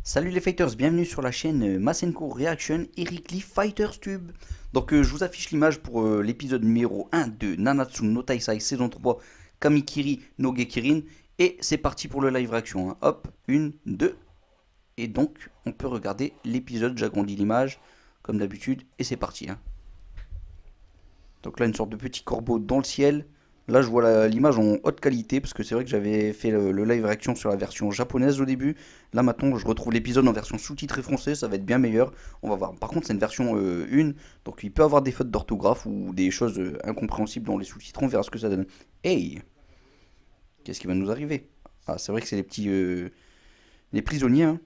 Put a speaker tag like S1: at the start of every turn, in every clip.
S1: Salut les fighters, bienvenue sur la chaîne Masenko Reaction Eric Lee Fighters Tube. Je vous affiche l'image pour l'épisode numéro 1 de Nanatsu no Taisai saison 3 Kamikiri no Gekirin. Et c'est parti pour le live réaction, hein. Hop, une, deux. Et donc on peut regarder l'épisode, j'agrandis l'image comme d'habitude et c'est parti, hein. Donc là une sorte de petit corbeau dans le ciel. Là je vois l'image en haute qualité parce que c'est vrai que j'avais fait le live réaction sur la version japonaise au début. Là maintenant je retrouve l'épisode en version sous-titrée français, ça va être bien meilleur. On va voir. Par contre c'est une version 1, donc il peut avoir des fautes d'orthographe ou des choses incompréhensibles dans les sous-titres, on verra ce que ça donne. Hey, qu'est-ce qui va nous arriver? Ah, c'est vrai que c'est les petits les prisonniers, hein.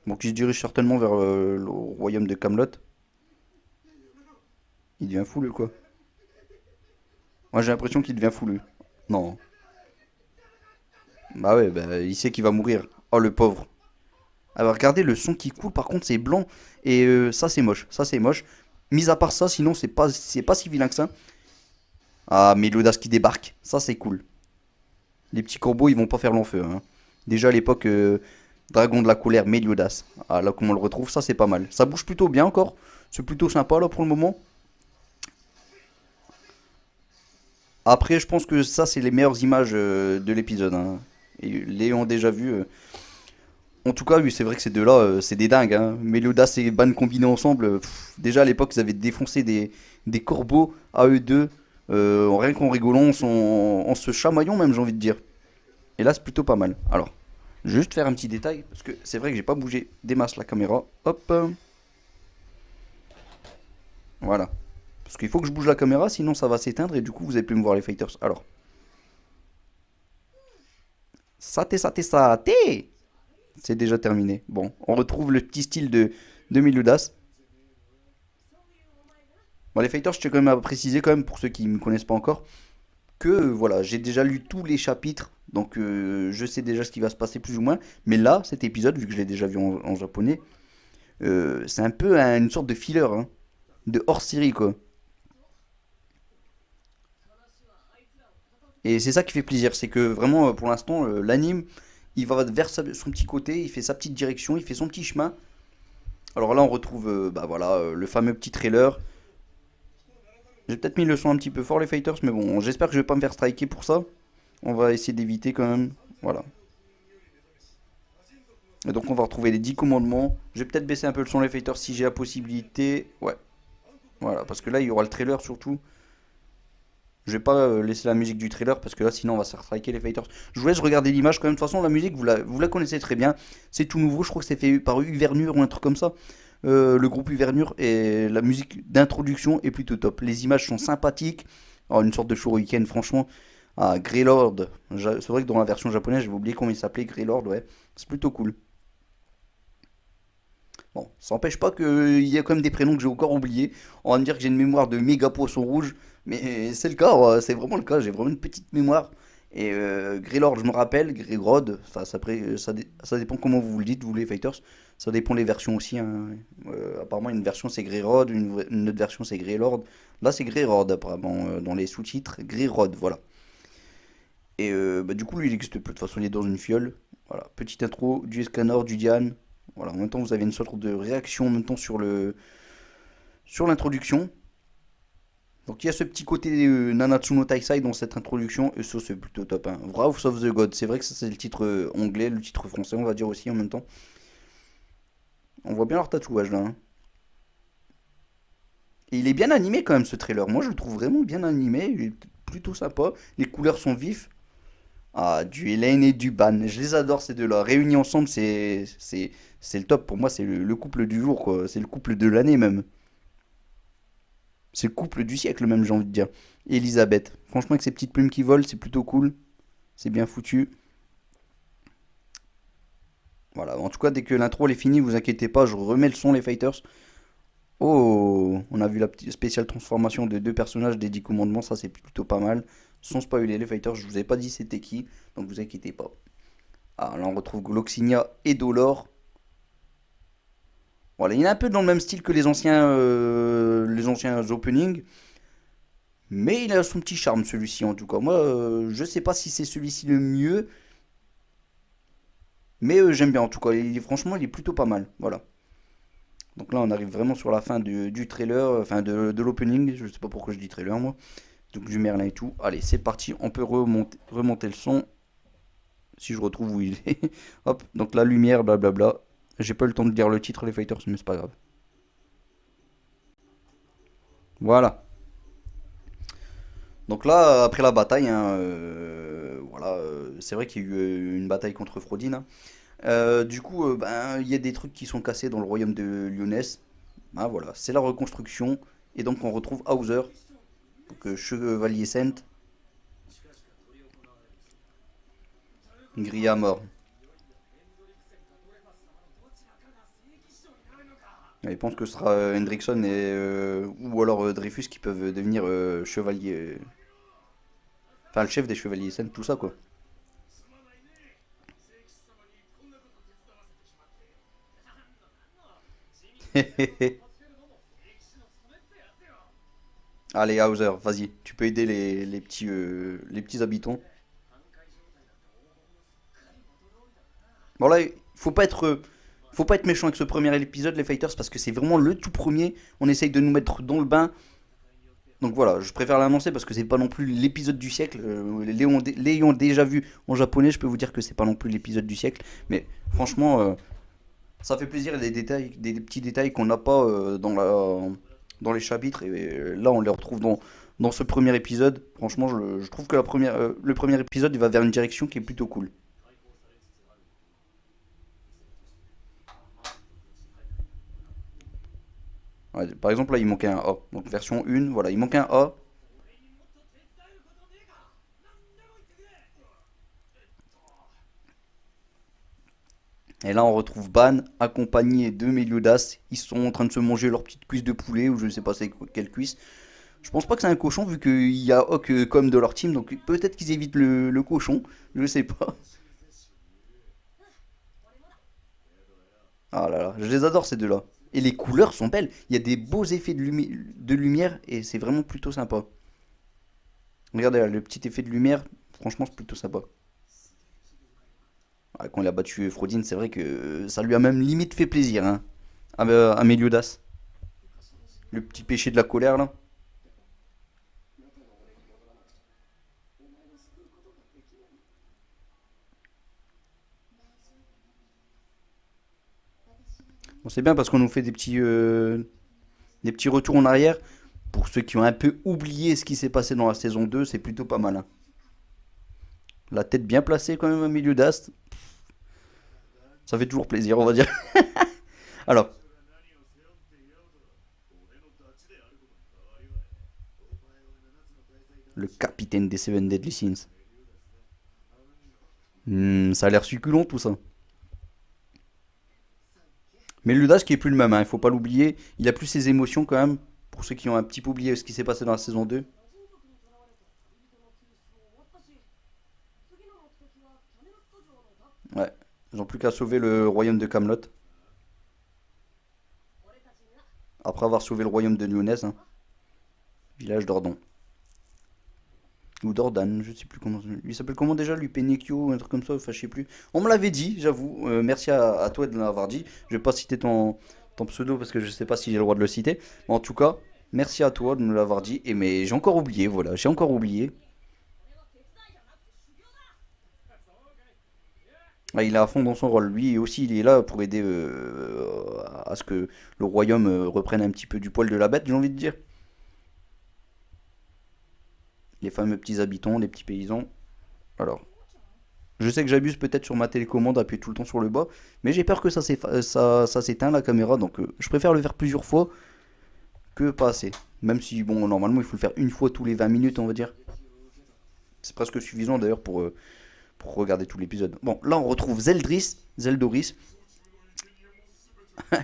S1: Bon, qui se dirigent certainement vers le royaume de Camelot. Il devient fou le quoi. Moi j'ai l'impression qu'il devient fou lui. Non. Bah ouais, bah, il sait qu'il va mourir. Oh le pauvre. Ah bah regardez le son qui coule, par contre c'est blanc. Et ça c'est moche, ça c'est moche. Mis à part ça, sinon c'est pas si vilain que ça. Ah mais l'audace qui débarque, ça c'est cool. Les petits corbeaux ils vont pas faire long feu, hein. Déjà à l'époque, Dragon de la colère, Méliodas. Ah là comme on le retrouve, ça c'est pas mal. Ça bouge plutôt bien encore. C'est plutôt sympa là pour le moment. Après je pense que ça c'est les meilleures images de l'épisode, hein. Et les ont déjà vu. En tout cas, oui, c'est vrai que ces deux-là, c'est des dingues, hein. Meliodas et Ban combinés ensemble, déjà à l'époque, ils avaient défoncé des corbeaux à eux deux, rien qu'en rigolant, en se chamaillant même, j'ai envie de dire. Et là, c'est plutôt pas mal. Alors, juste faire un petit détail, parce que c'est vrai que j'ai pas bougé des masses la caméra. Hop, voilà. Parce qu'il faut que je bouge la caméra, sinon ça va s'éteindre et du coup, vous allez plus me voir les fighters. Alors, saté, c'est déjà terminé. Bon, on retrouve le petit style de Meliodas. Bon, les fighters, je tiens quand même à préciser, quand même, pour ceux qui ne me connaissent pas encore, que voilà, j'ai déjà lu tous les chapitres, donc je sais déjà ce qui va se passer plus ou moins. Mais là, cet épisode, vu que je l'ai déjà vu en japonais, c'est un peu une sorte de filler, hein, de hors-série, quoi. Et c'est ça qui fait plaisir, c'est que vraiment, pour l'instant, l'anime, il va vers son petit côté, il fait sa petite direction, il fait son petit chemin. Alors là, on retrouve, bah voilà, le fameux petit trailer. J'ai peut-être mis le son un petit peu fort, les fighters, mais bon, j'espère que je vais pas me faire striker pour ça. On va essayer d'éviter quand même. Voilà. Et donc on va retrouver les 10 commandements. Je vais peut-être baisser un peu le son les fighters si j'ai la possibilité. Ouais. Voilà. Parce que là il y aura le trailer surtout. Je vais pas laisser la musique du trailer parce que là sinon on va se faire striker les fighters. Je vous laisse regarder l'image quand même. De toute façon la musique vous la connaissez très bien. C'est tout nouveau. Je crois que c'est fait par Uvernure ou un truc comme ça. Le groupe Uvernure et la musique d'introduction est plutôt top. Les images sont sympathiques. Oh, une sorte de shuriken franchement. Ah, Greylord. C'est vrai que dans la version japonaise, j'avais oublié comment il s'appelait, Greylord, ouais. C'est plutôt cool. Bon, ça n'empêche pas qu'il y a quand même des prénoms que j'ai encore oubliés. On va me dire que j'ai une mémoire de méga poisson rouge, mais c'est le cas, ouais, c'est vraiment le cas. J'ai vraiment une petite mémoire. Et Greylord, je me rappelle, Greyrod, enfin, ça dépend comment vous le dites, vous les fighters. Ça dépend les versions aussi, hein. Apparemment, une version c'est Greyrod, une autre version c'est Greylord. Là, c'est Greyrod, apparemment, dans les sous-titres. Greyrod, voilà. Et bah, du coup, lui, il n'existe plus. De toute façon, il est dans une fiole. Voilà, petite intro du Escanor, du Diane. Voilà, en même temps, vous avez une sorte de réaction en même temps sur l'introduction. Donc, il y a ce petit côté Nanatsu no Taisai dans cette introduction. Et ça, c'est plutôt top, hein. Wrath of the God. C'est vrai que ça, c'est le titre anglais, le titre français, on va dire aussi en même temps. On voit bien leur tatouage là, hein. Et il est bien animé quand même, ce trailer. Moi, je le trouve vraiment bien animé. Il est plutôt sympa. Les couleurs sont vives. Ah, du Elaine et du Ban. Je les adore ces deux-là. Réunis ensemble, c'est le top. Pour moi, c'est le couple du jour, quoi. C'est le couple de l'année même. C'est le couple du siècle même, j'ai envie de dire. Elisabeth. Franchement, avec ses petites plumes qui volent, c'est plutôt cool. C'est bien foutu. Voilà. En tout cas, dès que l'intro elle est finie, vous inquiétez pas, je remets le son, les fighters. Oh, on a vu la petite spéciale transformation de deux personnages des 10 commandements. Ça, c'est plutôt pas mal. Sans spoiler, les fighters, je vous ai pas dit c'était qui. Donc, vous inquiétez pas. Ah, là, on retrouve Gloxinia et Dolor. Voilà, il est un peu dans le même style que les anciens openings, mais il a son petit charme celui-ci en tout cas. Moi, je sais pas si c'est celui-ci le mieux, Mais j'aime bien en tout cas, franchement il est plutôt pas mal. Voilà. Donc là on arrive vraiment sur la fin du trailer, enfin de l'opening, je sais pas pourquoi je dis trailer moi. Donc du Merlin et tout. Allez c'est parti, on peut remonter le son. Si je retrouve où il est. Hop, donc la lumière, blablabla. J'ai pas eu le temps de lire le titre les fighters, mais c'est pas grave. Voilà. Donc là, après la bataille, hein, voilà, c'est vrai qu'il y a eu une bataille contre Frodin, hein. Du coup, ben, il y a des trucs qui sont cassés dans le royaume de Lyonesse. Ah, voilà, c'est la reconstruction. Et donc on retrouve Hauser, donc chevalier Saint, grillé à mort. Et je pense que ce sera Hendrickson ou alors Dreyfus qui peuvent devenir chevalier. Enfin, le chef des chevaliers Saint, tout ça quoi. Allez, Hauser, vas-y, tu peux aider les petits habitants. Bon là, faut pas être méchant avec ce premier épisode, les Fighters, parce que c'est vraiment le tout premier. On essaye de nous mettre dans le bain. Donc voilà, je préfère l'annoncer parce que c'est pas non plus l'épisode du siècle. L'ayant déjà vu en japonais, je peux vous dire que c'est pas non plus l'épisode du siècle. Mais franchement, ça fait plaisir, il y a des détails, des petits détails qu'on n'a pas dans les chapitres. Et là, on les retrouve dans ce premier épisode. Franchement, je trouve que le premier épisode, il va vers une direction qui est plutôt cool. Ouais, par exemple, là, il manquait un A. Donc, version 1, voilà, il manquait un A. Et là, on retrouve Ban accompagné de Meliodas. Ils sont en train de se manger leur petite cuisse de poulet, ou je ne sais pas c'est quelle cuisse. Je pense pas que c'est un cochon, vu qu'il y a Hawk comme de leur team. Donc, peut-être qu'ils évitent le cochon. Je sais pas. Ah là là, je les adore ces deux-là. Et les couleurs sont belles. Il y a des beaux effets de lumière et c'est vraiment plutôt sympa. Regardez là, le petit effet de lumière, franchement, c'est plutôt sympa. Ah, quand il a battu Frodin, c'est vrai que ça lui a même limite fait plaisir, hein, à Meliodas. Le petit péché de la colère, là. Bon, c'est bien parce qu'on nous fait des petits retours en arrière. Pour ceux qui ont un peu oublié ce qui s'est passé dans la saison 2, c'est plutôt pas mal, hein. La tête bien placée quand même à Meliodas. Ça fait toujours plaisir, on va dire. Alors, le capitaine des Seven Deadly Sins. Ça a l'air succulent tout ça. Mais Ludas qui est plus le même, hein, il faut pas l'oublier. Il a plus ses émotions quand même. Pour ceux qui ont un petit peu oublié ce qui s'est passé dans la saison 2. Ouais. Ils ont plus qu'à sauver le royaume de Camelot. Après avoir sauvé le royaume de Lyonesse, hein. Village d'Ordon. Ou d'Ordan, je sais plus comment. Il s'appelle comment déjà, lui Penekyo, un truc comme ça, enfin je sais plus. On me l'avait dit, j'avoue. Merci à toi de l'avoir dit. Je vais pas citer ton pseudo parce que je sais pas si j'ai le droit de le citer. Mais en tout cas, merci à toi de me l'avoir dit. Et mais j'ai encore oublié, voilà, j'ai encore oublié. Ah, il est à fond dans son rôle. Lui aussi, il est là pour aider à ce que le royaume reprenne un petit peu du poil de la bête, j'ai envie de dire. Les fameux petits habitants, les petits paysans. Alors, je sais que j'abuse peut-être sur ma télécommande, appuyer tout le temps sur le bas, mais j'ai peur que ça s'éteint la caméra, donc je préfère le faire plusieurs fois que pas assez. Même si, bon, normalement, il faut le faire une fois tous les 20 minutes, on va dire. C'est presque suffisant d'ailleurs pour regarder tout l'épisode. Bon, là, on retrouve Zeldoris,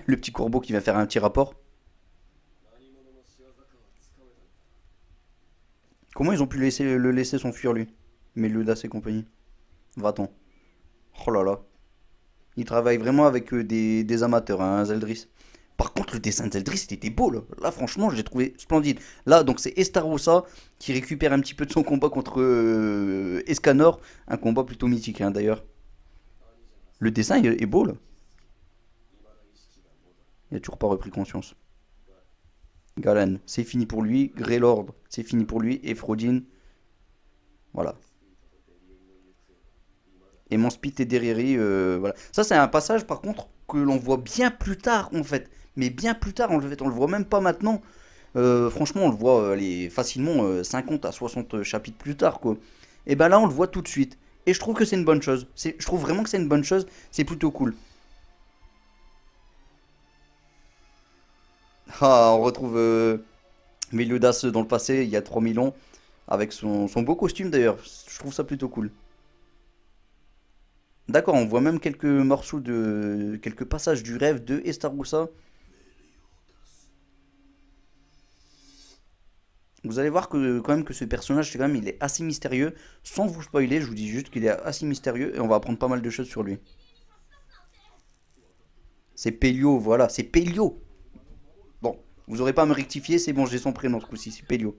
S1: le petit corbeau qui va faire un petit rapport. Comment ils ont pu le laisser s'enfuir, lui? Meludas et compagnie. Va-t'en. Oh là là. Il travaille vraiment avec des amateurs, hein, Zeldris. Par contre, le dessin de Zeldris, il était beau, là. Là, franchement, j'ai trouvé splendide. Là, donc, c'est Estarossa qui récupère un petit peu de son combat contre Escanor. Un combat plutôt mythique, hein, d'ailleurs. Le dessin est beau là. Il a toujours pas repris conscience. Galan, c'est fini pour lui. Greylord, c'est fini pour lui. Et Frodin, voilà. Et mon Spit et Deriri, voilà. Ça, c'est un passage par contre que l'on voit bien plus tard en fait. Mais bien plus tard en fait, on le voit même pas maintenant. Franchement, on le voit facilement 50 à 60 chapitres plus tard quoi. Et ben là, on le voit tout de suite. Et je trouve que c'est une bonne chose. Je trouve vraiment que c'est une bonne chose. C'est plutôt cool. Ah, on retrouve Meliodas dans le passé, il y a 3000 ans, avec son beau costume d'ailleurs. Je trouve ça plutôt cool. D'accord, on voit même quelques morceaux de quelques passages du rêve de Estaroussa. Vous allez voir que quand même que ce personnage, c'est quand même, il est assez mystérieux. Sans vous spoiler, je vous dis juste qu'il est assez mystérieux et on va apprendre pas mal de choses sur lui. C'est Pelio, voilà, c'est Pelio. Bon, vous aurez pas à me rectifier, c'est bon, j'ai son prénom ce coup-ci, c'est Pelio.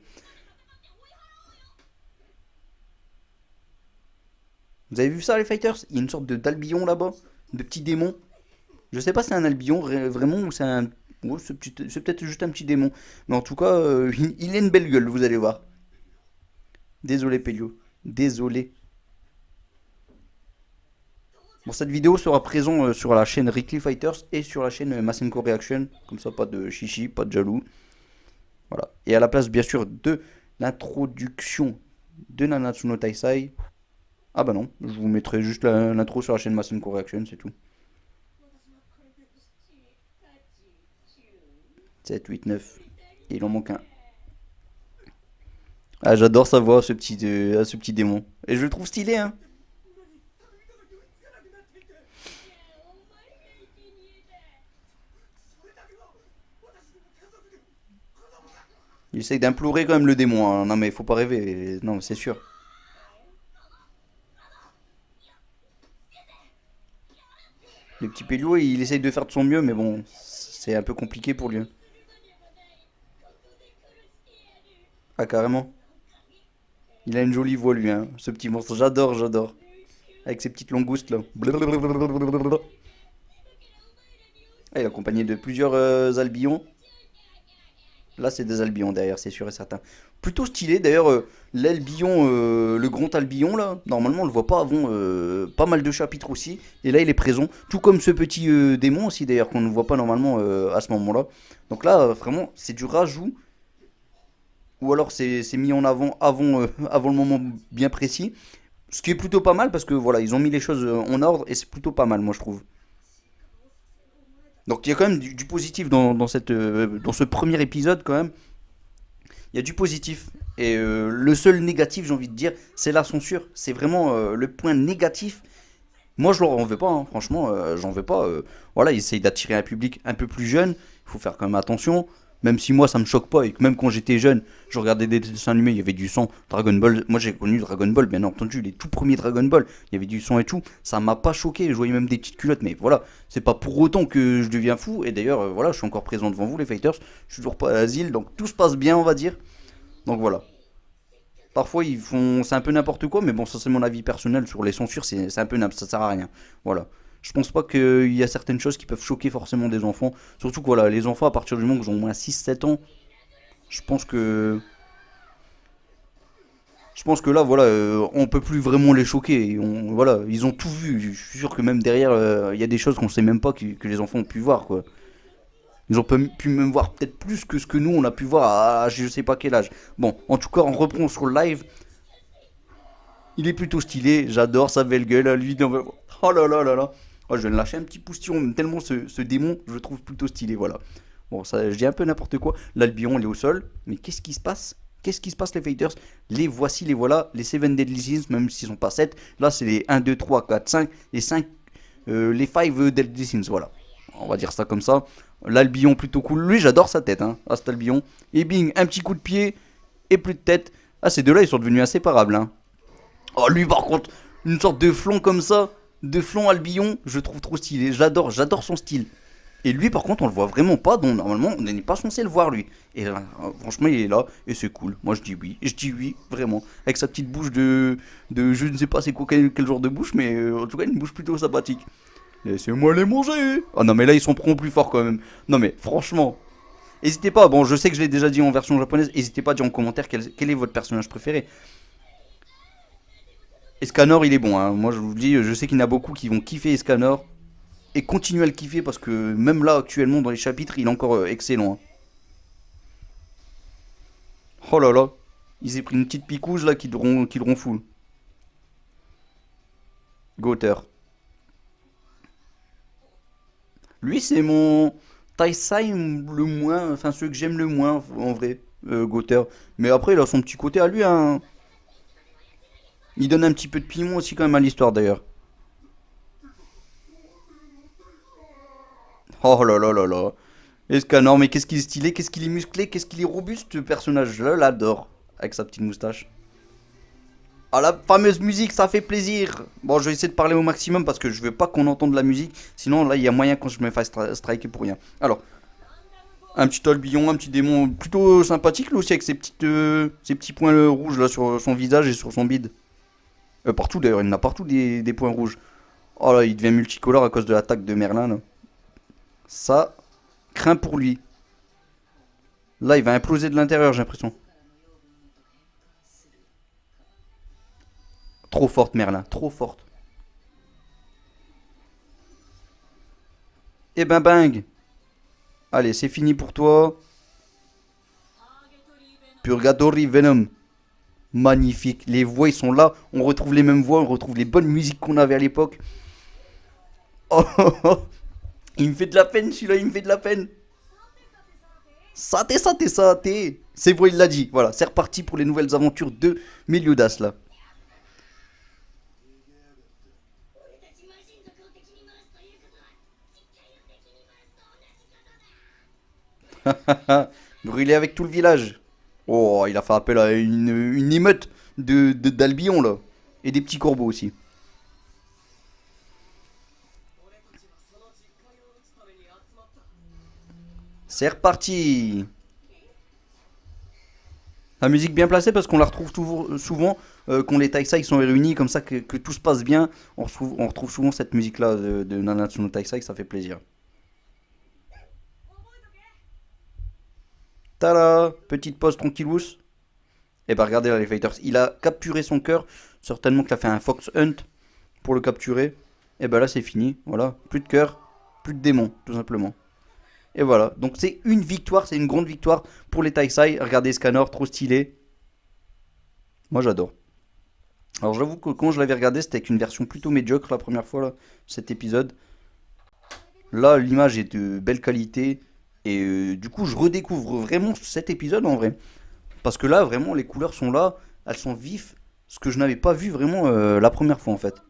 S1: Vous avez vu ça les fighters? Il y a une sorte de d'albion là-bas, de petit démon. Je sais pas si c'est un albion vraiment ou c'est un. Ouais, c'est peut-être juste un petit démon. Mais en tout cas, il a une belle gueule, vous allez voir. Désolé Pelio. Désolé. Bon, cette vidéo sera présente sur la chaîne Rickly Fighters et sur la chaîne Masenko Reaction. Comme ça, pas de chichi, pas de jaloux. Voilà. Et à la place, bien sûr, de l'introduction de Nanatsu no Taisai. Ah bah non, je vous mettrai juste l'intro sur la chaîne Masenko Reaction, c'est tout. 7, 8, 9. Et il en manque un. Ah, j'adore sa voix, ce petit démon. Et je le trouve stylé, hein. Il essaye d'implorer quand même le démon, hein. Non mais faut pas rêver. Non, c'est sûr. Le petit Pello, il essaye de faire de son mieux, mais bon, c'est un peu compliqué pour lui. Ah, carrément. Il a une jolie voix, lui, hein, ce petit monstre. J'adore, j'adore. Avec ses petites langoustes, là. Ah, il est accompagné de plusieurs albillons. Là, c'est des albillons derrière, c'est sûr et certain. Plutôt stylé, d'ailleurs, l'albillon, le grand albillon, là, normalement, on le voit pas avant pas mal de chapitres aussi. Et là, il est présent. Tout comme ce petit démon aussi, d'ailleurs, qu'on ne voit pas normalement à ce moment-là. Donc là, vraiment, c'est du rajout. Ou alors, c'est mis en avant, avant le moment bien précis. Ce qui est plutôt pas mal parce que voilà, ils ont mis les choses en ordre et c'est plutôt pas mal, moi je trouve. Donc il y a quand même du positif dans ce premier épisode quand même. Il y a du positif. Et le seul négatif, j'ai envie de dire, c'est la censure. C'est vraiment le point négatif. Moi je leur en veux pas, hein. Franchement, j'en veux pas. Voilà, ils essayent d'attirer un public un peu plus jeune. Il faut faire quand même attention. Même si moi ça me choque pas et que même quand j'étais jeune, je regardais des dessins animés, il y avait du sang. Dragon Ball, moi j'ai connu Dragon Ball, bien entendu, les tout premiers Dragon Ball, il y avait du sang et tout. Ça m'a pas choqué, je voyais même des petites culottes, mais voilà, c'est pas pour autant que je deviens fou. Et d'ailleurs, voilà, je suis encore présent devant vous, les fighters. Je suis toujours pas à l'asile, donc tout se passe bien, on va dire. Donc voilà. Parfois ils font, c'est un peu n'importe quoi, mais bon, ça c'est mon avis personnel sur les censures, c'est un peu n'importe, ça sert à rien. Voilà. Je pense pas qu'il y a certaines choses qui peuvent choquer forcément des enfants. Surtout que voilà, les enfants à partir du moment où ils ont au moins 6 7 ans, je pense que là voilà, on peut plus vraiment les choquer. Voilà, ils ont tout vu. Je suis sûr que même derrière, il y a des choses qu'on sait même pas que les enfants ont pu voir quoi. Ils ont pu même voir peut-être plus que ce que nous on a pu voir à je sais pas quel âge. Bon, en tout cas, on reprend sur le live. Il est plutôt stylé, j'adore sa belle gueule à lui. Oh là là là là. Oh, je vais me lâcher un petit poustillon, tellement ce démon, je le trouve plutôt stylé, voilà. Bon, ça, je dis un peu n'importe quoi. L'Albion, il est au sol. Mais qu'est-ce qui se passe? Qu'est-ce qui se passe, les fighters? Les voici, les voilà. Les 7 Deadly Sins, même s'ils sont pas 7. Là, c'est les 1, 2, 3, 4, 5. Les 5, les 5 Deadly Sins, voilà. On va dire ça comme ça. L'Albion, plutôt cool. Lui, j'adore sa tête, hein. Ah, cet Albion. Et bing, un petit coup de pied. Et plus de tête. Ah, ces deux-là, ils sont devenus inséparables, hein. Oh, lui, par contre, une sorte de flanc comme ça. De flanc Albion, je trouve trop stylé. J'adore son style. Et lui, par contre, on le voit vraiment pas, donc normalement, on n'est pas censé le voir, lui. Et franchement, il est là, et c'est cool. Moi, je dis oui, vraiment. Avec sa petite bouche de je ne sais pas c'est quoi, quel genre de bouche, mais en tout cas, une bouche plutôt sympathique. Laissez-moi les manger. Ah non, mais là, ils sont plus forts quand même. Non, mais franchement, n'hésitez pas, bon, je sais que je l'ai déjà dit en version japonaise, n'hésitez pas à dire en commentaire quel est votre personnage préféré. Escanor, il est bon, hein. Moi, je vous le dis, je sais qu'il y en a beaucoup qui vont kiffer Escanor. Et continuer à le kiffer parce que même là, actuellement, dans les chapitres, il est encore excellent, hein. Oh là là, il s'est pris une petite picouge là qui le rend fou. Gauter. Lui, c'est mon Taisai le moins, enfin celui que j'aime le moins en vrai, Gauter. Mais après, il a son petit côté à lui, hein. Il donne un petit peu de piment aussi quand même à l'histoire d'ailleurs. Oh là là là là. Escanor, mais qu'est-ce qu'il est stylé, qu'est-ce qu'il est musclé, qu'est-ce qu'il est robuste, ce personnage-là, l'adore. Avec sa petite moustache. Ah, la fameuse musique, ça fait plaisir. Bon, je vais essayer de parler au maximum parce que je veux pas qu'on entende la musique. Sinon, là, il y a moyen qu'on se me fasse striker pour rien. Alors, un petit Olbillon, un petit démon plutôt sympathique, lui aussi, avec ses petits points rouges là sur son visage et sur son bide. Partout d'ailleurs, il en a partout des points rouges. Oh là, il devient multicolore à cause de l'attaque de Merlin, là. Ça, craint pour lui. Là, il va imploser de l'intérieur, j'ai l'impression. Trop forte, Merlin, trop forte. Et ben, bang. Allez, c'est fini pour toi. Purgatory Venom. Magnifique. Les voix, ils sont là. On retrouve les mêmes voix, on retrouve les bonnes musiques qu'on avait à l'époque. Oh, oh, oh. Il me fait de la peine, celui-là, il me fait de la peine. Saté, saté, saté. C'est vrai, il l'a dit. Voilà, c'est reparti pour les nouvelles aventures de Meliodas, là. Brûlé avec tout le village. Oh, il a fait appel à une émeute d'Albion, là. Et des petits corbeaux aussi. C'est reparti. La musique bien placée parce qu'on la retrouve toujours, souvent quand les Taisai sont réunis comme ça que tout se passe bien. On retrouve souvent cette musique là de Nanatsu no Taisai, ça fait plaisir. Tada, petite pause tranquillous. Et bah regardez là les fighters, il a capturé son cœur. Certainement qu'il a fait un fox hunt pour le capturer. Et bah là c'est fini, voilà. Plus de cœur, plus de démons, tout simplement. Et voilà, donc c'est une victoire, c'est une grande victoire pour les Taisai. Regardez Scanner, trop stylé. Moi j'adore. Alors j'avoue que quand je l'avais regardé, c'était avec une version plutôt médiocre la première fois, là, cet épisode. Là, l'image est de belle qualité. Et du coup, je redécouvre vraiment cet épisode en vrai. Parce que là, vraiment, les couleurs sont là, elles sont vives. Ce que je n'avais pas vu vraiment la première fois en fait.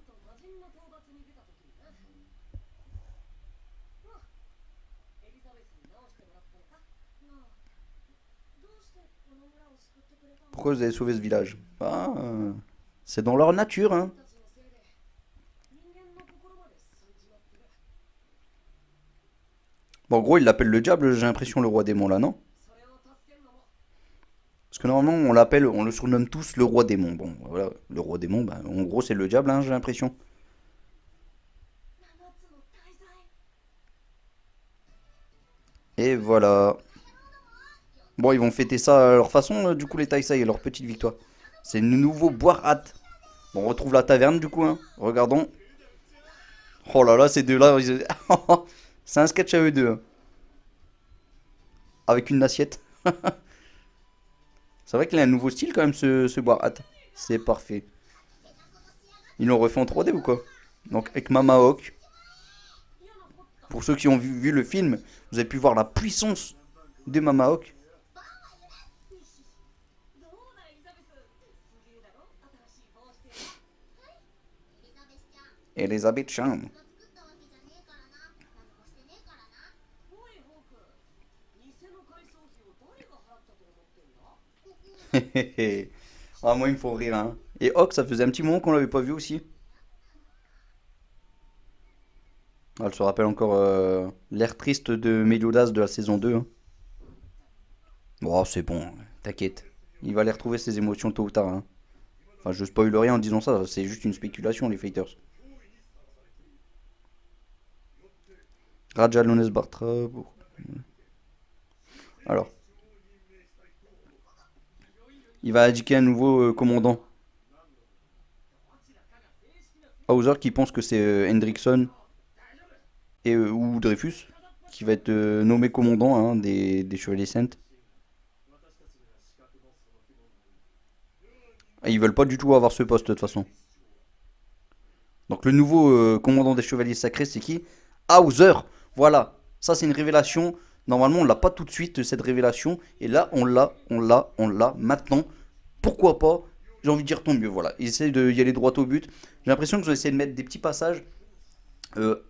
S1: Pourquoi vous avez sauvé ce village? Ah, c'est dans leur nature, hein. Bon, en gros, il l'appelle le diable, j'ai l'impression, le roi démon là, non? Parce que normalement, on le surnomme tous le roi démon. Bon, voilà, le roi démon, bah, en gros, c'est le diable, hein, j'ai l'impression. Et voilà. Bon, ils vont fêter ça à leur façon, du coup, les Taisai, leur petite victoire. C'est le nouveau boire hâte. Bon, on retrouve la taverne, du coup, hein. Regardons. Oh là là, ces deux-là, c'est un sketch à eux deux, hein. Avec une assiette. C'est vrai qu'il a un nouveau style quand même, ce boire hâte. C'est parfait. Ils l'ont refait en 3D ou quoi? Donc, avec Mama Hawk. Pour ceux qui ont vu le film, vous avez pu voir la puissance de Mama Hawk. Elisabeth Chan. Ah, moi, ils me font rire, hein. Et Hawk, ça faisait un petit moment qu'on l'avait pas vu aussi. Elle se rappelle encore l'air triste de Meliodas de la saison 2, hein. Oh, c'est bon, t'inquiète. Il va aller retrouver ses émotions tôt ou tard, hein. Enfin, je spoil rien en disant ça, c'est juste une spéculation, les fighters. Raja Lones Bartra. Alors, il va indiquer un nouveau commandant. Hauser qui pense que c'est Hendrickson ou Dreyfus qui va être nommé commandant, hein, des Chevaliers Saints. Et ils veulent pas du tout avoir ce poste de toute façon. Donc le nouveau commandant des Chevaliers Sacrés, c'est qui? Hauser. Voilà. Ça, c'est une révélation. Normalement, on l'a pas tout de suite, cette révélation. Et là, on l'a maintenant. Pourquoi pas? J'ai envie de dire tant mieux. Voilà. Ils essaient d'y aller droit au but. J'ai l'impression qu'ils ont essayé de mettre des petits passages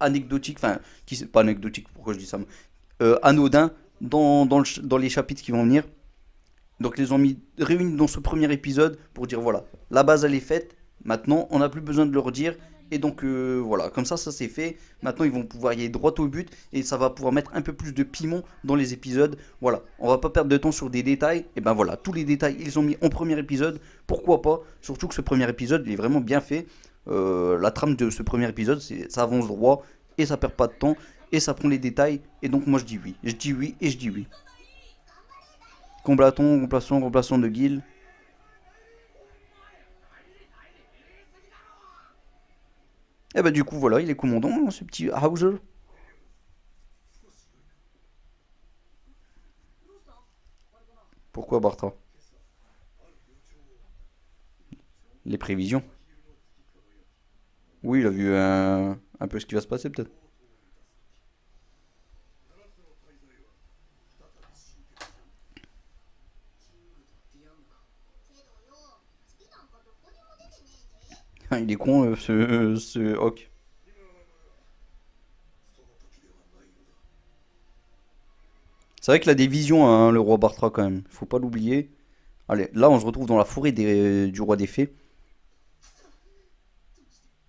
S1: anecdotiques. Enfin, pas anecdotiques, pourquoi je dis ça? Anodins dans les chapitres qui vont venir. Donc ils les ont mis réunis dans ce premier épisode pour dire voilà, la base elle est faite, maintenant on n'a plus besoin de leur dire, et donc voilà, comme ça c'est fait, maintenant ils vont pouvoir y aller droit au but, et ça va pouvoir mettre un peu plus de piment dans les épisodes, voilà, on va pas perdre de temps sur des détails, et ben voilà, tous les détails ils ont mis en premier épisode, pourquoi pas, surtout que ce premier épisode il est vraiment bien fait. La trame de ce premier épisode, ça avance droit, et ça perd pas de temps, et ça prend les détails, et donc moi je dis oui, je dis oui, et je dis oui. Remplaçant de Guile. Et bah du coup voilà, il est commandant, hein, ce petit Hauser. Pourquoi Bartra? Les prévisions. Oui, il a vu un peu ce qui va se passer peut-être. Il est con ce Hawk. C'est vrai qu'il a des visions, hein, le roi Bartra quand même. Faut pas l'oublier. Allez, là on se retrouve dans la forêt du roi des fées.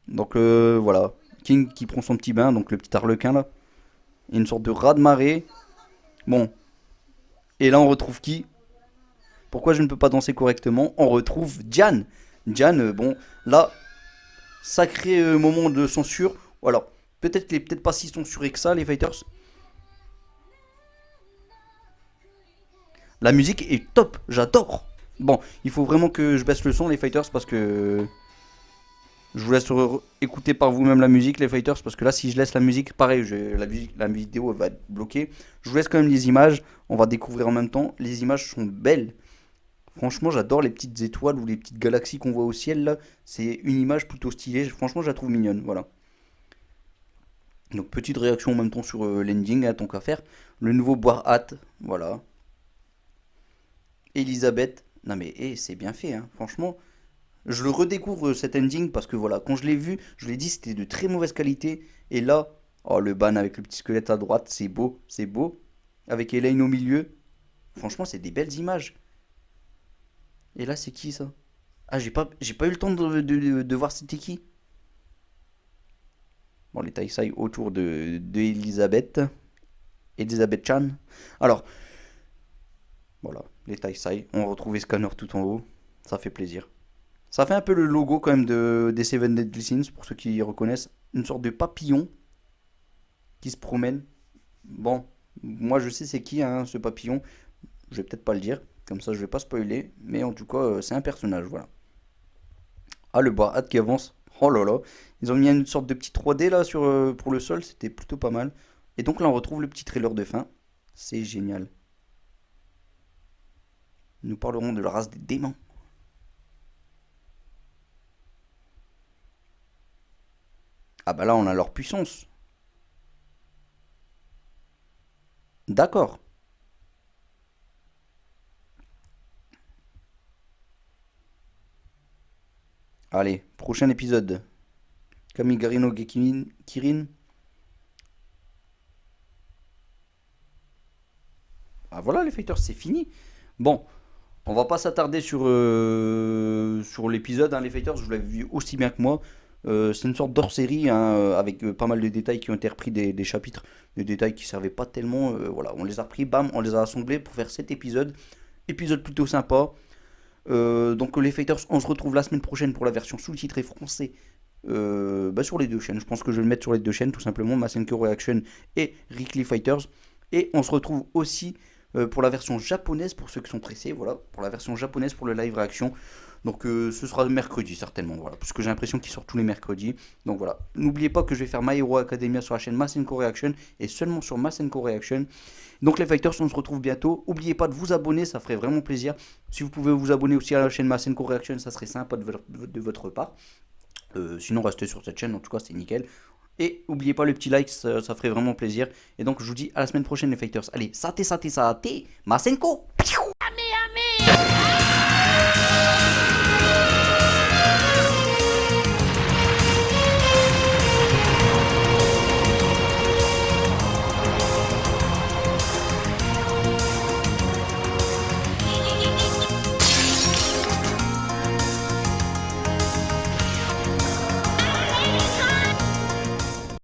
S1: Donc voilà. King qui prend son petit bain, donc le petit arlequin là. Il y a une sorte de raz de marée. Bon. Et là on retrouve qui? Pourquoi je ne peux pas danser correctement? On retrouve Diane. Diane, bon, là, sacré moment de censure. Ou alors, peut-être qu'il est peut-être pas si censuré que ça, les fighters. La musique est top, j'adore. Bon, il faut vraiment que je baisse le son, les fighters, parce que je vous laisse écouter par vous-même la musique, les fighters, parce que là, si je laisse la musique, pareil, la vidéo va être bloquée. Je vous laisse quand même les images, on va découvrir en même temps. Les images sont belles. Franchement, j'adore les petites étoiles ou les petites galaxies qu'on voit au ciel là. C'est une image plutôt stylée. Franchement, je la trouve mignonne. Voilà. Donc, petite réaction en même temps sur l'ending, hein, tant qu'à faire. Le nouveau Bois Hat. Voilà. Elisabeth. Non, mais c'est bien fait, hein. Franchement, je le redécouvre cet ending parce que voilà, quand je l'ai vu, je l'ai dit, c'était de très mauvaise qualité. Et là, oh, le ban avec le petit squelette à droite, c'est beau. C'est beau. Avec Elaine au milieu. Franchement, c'est des belles images. Et là, c'est qui ça? Ah, j'ai pas eu le temps de voir c'était qui. Bon, les Taisai autour de Elisabeth. Elisabeth Chan. Alors, voilà, les Taisai. On retrouve Scanner tout en haut. Ça fait plaisir. Ça fait un peu le logo quand même des Seven Deadly Sins, pour ceux qui reconnaissent. Une sorte de papillon qui se promène. Bon, moi je sais c'est qui, hein, ce papillon. Je vais peut-être pas le dire. Comme ça, je vais pas spoiler. Mais en tout cas, c'est un personnage, voilà. Ah, le bras hâte qui avance. Oh là là. Ils ont mis une sorte de petit 3D là pour le sol. C'était plutôt pas mal. Et donc là, on retrouve le petit trailer de fin. C'est génial. Nous parlerons de la race des démons. Ah bah là, on a leur puissance. D'accord. Allez, prochain épisode. Kamigari no Gekirin. Kirin. Ah voilà les fighters, c'est fini. Bon, on va pas s'attarder sur l'épisode, hein, les fighters, je vous l'avez vu aussi bien que moi. C'est une sorte d'hors-série hein, avec pas mal de détails qui ont été repris des chapitres, des détails qui servaient pas tellement. Voilà, on les a repris, bam, on les a assemblés pour faire cet épisode. Épisode plutôt sympa. Donc les Fighters, on se retrouve la semaine prochaine pour la version sous-titrée français sur les deux chaînes. Je pense que je vais le mettre sur les deux chaînes tout simplement, Masenko Reaction et Weekly Fighters. Et on se retrouve aussi pour la version japonaise pour ceux qui sont pressés, voilà, pour la version japonaise pour le live réaction. Donc ce sera mercredi certainement, voilà, parce que j'ai l'impression qu'il sort tous les mercredis. Donc voilà, n'oubliez pas que je vais faire My Hero Academia sur la chaîne Masenko Reaction et seulement sur Masenko Reaction. Donc les fighters, on se retrouve bientôt. N'oubliez pas de vous abonner, ça ferait vraiment plaisir. Si vous pouvez vous abonner aussi à la chaîne Masenko Reaction, ça serait sympa de votre part. Sinon, restez sur cette chaîne, en tout cas, c'est nickel. Et n'oubliez pas le petit like, ça ferait vraiment plaisir. Et donc, je vous dis à la semaine prochaine, les fighters. Allez, sate, Masenko!